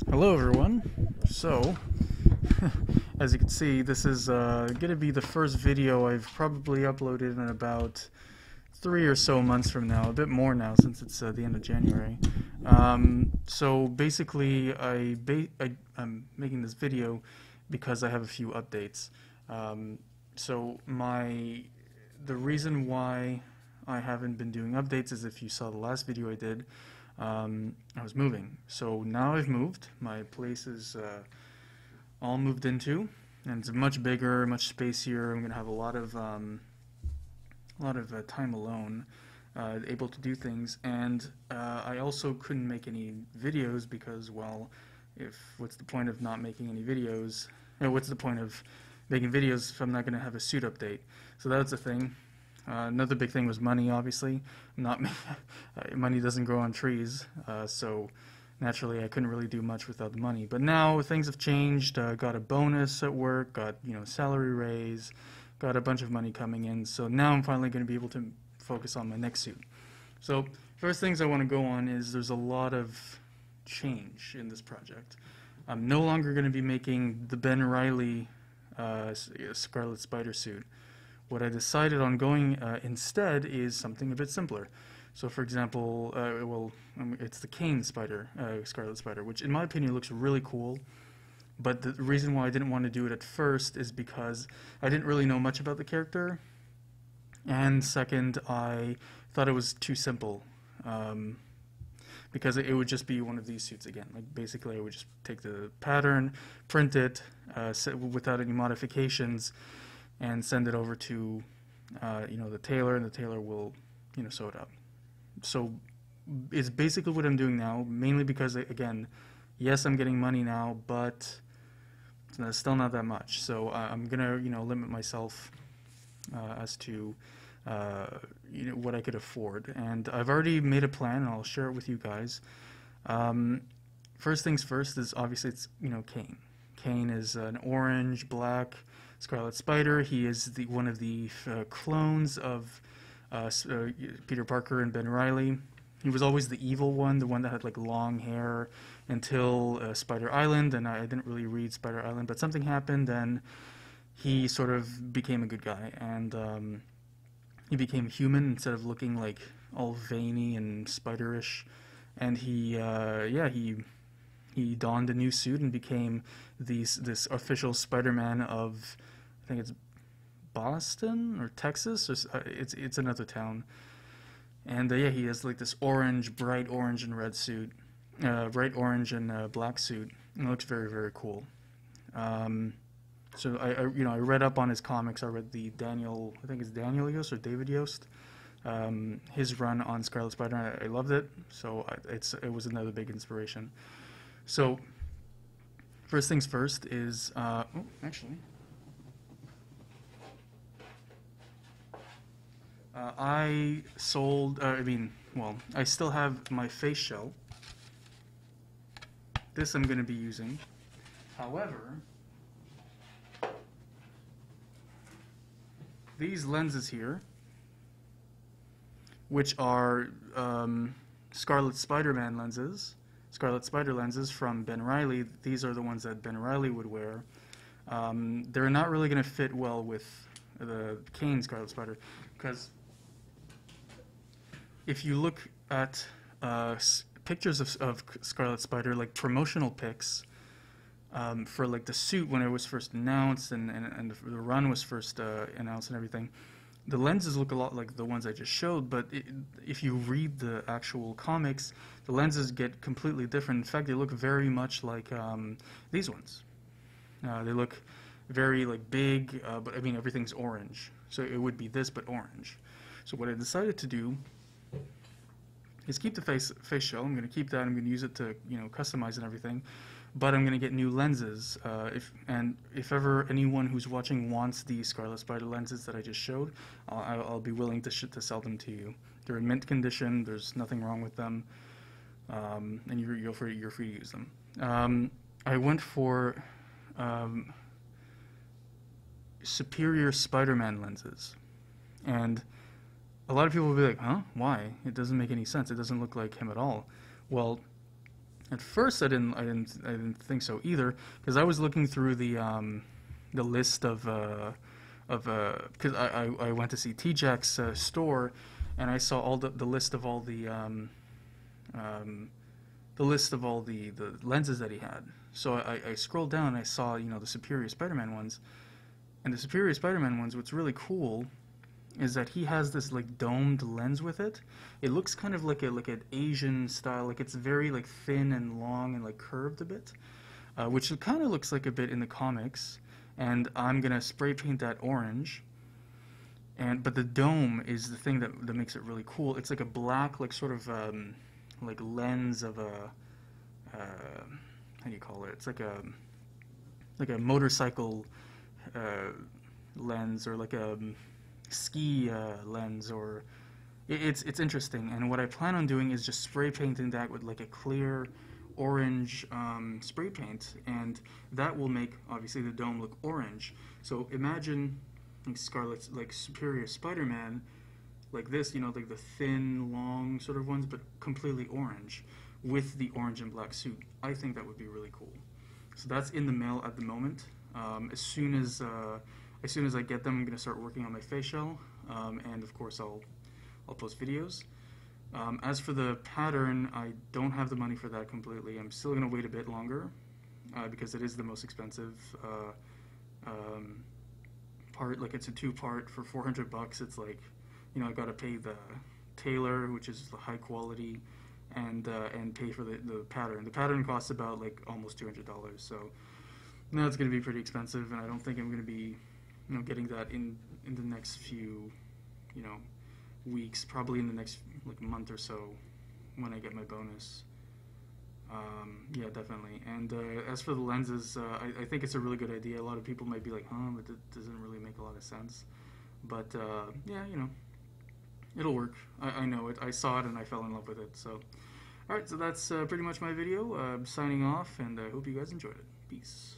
Hello everyone. So, as you can see, this is going to be the first video I've probably uploaded in about 3 or so months from now, a bit more now since it's the end of January. So basically I'm making this video because I have a few updates. The reason why I haven't been doing updates is, if you saw the last video I did, I was moving. So now I've moved. My place is all moved into, and it's much bigger, much spacier. I'm gonna have a lot of time alone, able to do things. And I also couldn't make any videos because, well, what's the point of not making any videos? What's the point of making videos if I'm not gonna have a suit update? So that's the thing. Another big thing was money, obviously. Money doesn't grow on trees, so naturally I couldn't really do much without the money. But now things have changed. Got a bonus at work, got salary raise, got a bunch of money coming in. So now I'm finally going to be able to focus on my next suit. So first things I want to go on is there's a lot of change in this project. I'm no longer going to be making the Ben Reilly Scarlet Spider suit. What I decided on going instead is something a bit simpler. So, for example, it's the Kaine Scarlet Spider, which in my opinion looks really cool. But the reason why I didn't want to do it at first is because I didn't really know much about the character. And second, I thought it was too simple. Because it would just be one of these suits again. Like, basically I would just take the pattern, print it, without any modifications, and send it over to the tailor, and the tailor will sew it up. So it's basically what I'm doing now, mainly because, again, yes, I'm getting money now, but it's still not that much. So I'm gonna limit myself as to what I could afford. And I've already made a plan, and I'll share it with you guys. First things first is, obviously, it's Kaine. Kaine is an orange, black Scarlet Spider. He is one of the clones of Peter Parker and Ben Reilly. He was always the evil one, the one that had like long hair, until Spider Island, and I didn't really read Spider Island, but something happened, and he sort of became a good guy, and he became human instead of looking like all veiny and spiderish, and he donned a new suit and became this official Spider-Man of, I think it's Boston or Texas, or it's another town. And he has like this bright orange and red suit, bright orange and black suit, and it looks very, very cool. So I read up on his comics. I read I think it's Daniel Yost or David Yost, his run on Scarlet Spider, and I loved it. So it was another big inspiration. So, first things first is, actually, I still have my face shell. This I'm going to be using. However, these lenses here, which are Scarlet Spider lenses from Ben Reilly. These are the ones that Ben Reilly would wear. They're not really going to fit well with the Kaine Scarlet Spider, because if you look at pictures of Scarlet Spider, like promotional pics, for like the suit when it was first announced and the run was first announced and everything, the lenses look a lot like the ones I just showed, but if you read the actual comics, the lenses get completely different. In fact, they look very much like these ones. They look very like big, but I mean everything's orange, so it would be this but orange. So what I decided to do is keep the face shell. I'm going to keep that. I'm going to use it to customize and everything. But I'm going to get new lenses, if ever anyone who's watching wants the Scarlet Spider lenses that I just showed, I'll be willing to sell them to you. They're in mint condition, there's nothing wrong with them, and you're free to use them. I went for Superior Spider-Man lenses, and a lot of people will be like, huh? Why? It doesn't make any sense. It doesn't look like him at all. Well, At first, I didn't think so either, because I was looking through the list of because I went to see T-Jack's store, and I saw all the list of all um, the list of all the lenses that he had. So I scrolled down and I saw, you know, the Superior Spider-Man ones, and the Superior Spider-Man ones. What's really cool is that he has this like domed lens with it. It looks kind of like an Asian style, like it's very like thin and long and like curved a bit, which it kind of looks like a bit in the comics. And I'm gonna spray paint that orange. And but the dome is the thing that makes it really cool. It's like a black, like sort of like lens of a how do you call it? It's like a motorcycle lens, or like a ski lens, or it's interesting. And what I plan on doing is just spray painting that with like a clear orange spray paint, and that will make obviously the dome look orange. So imagine like Scarlet's like Superior Spider-Man like this, you know, like the thin long sort of ones, but completely orange with the orange and black suit. I think that would be really cool. So that's in the mail at the moment. As soon as I get them, I'm going to start working on my face shell, and of course I'll post videos. As for the pattern, I don't have the money for that completely. I'm still going to wait a bit longer because it is the most expensive part. Like, it's a two-part for $400. It's like, you know, I got to pay the tailor, which is the high quality, and pay for the pattern. The pattern costs about like almost $200. So now it's going to be pretty expensive, and I don't think I'm going to be, you know, getting that in the next few, you know, weeks, probably in the next like month or so when I get my bonus. Yeah, definitely. And as for the lenses, I think it's a really good idea. A lot of people might be like, but it doesn't really make a lot of sense. But yeah, you know, it'll work. I know it. I saw it and I fell in love with it. So, alright, so that's pretty much my video. Signing off, and I hope you guys enjoyed it. Peace.